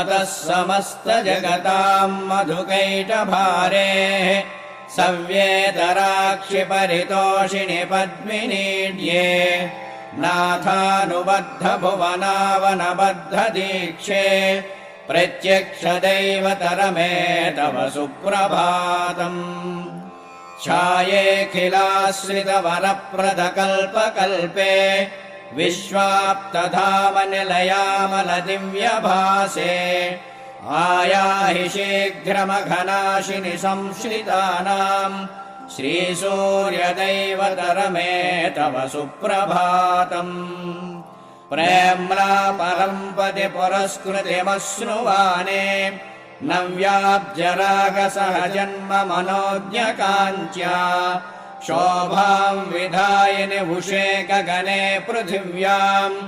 भवतः समस्तजगताम् मधुकैटभारेः सव्येतराक्षिपरितोषिणि पद्मिनीड्ये नाथानुबद्धभुवनावनबद्धदीक्षे प्रत्यक्षदैवतरमे तव सुप्रभातम् छायेऽखिलाश्रितवरप्रदकल्पकल्पे विश्वाप्तधामनिलयामलदिव्यभासे आयाहि शीघ्रमघनाशिनि संश्रितानाम् श्रीसूर्यदैवतरमे तव सुप्रभातम् प्रेम्णा परम्पति पुरस्कृतिमश्नुवाने नव्याब्जरागसहजन्म मनोज्ञकाञ्च्या शोभाम् विधायिनि उषे गगने पृथिव्याम्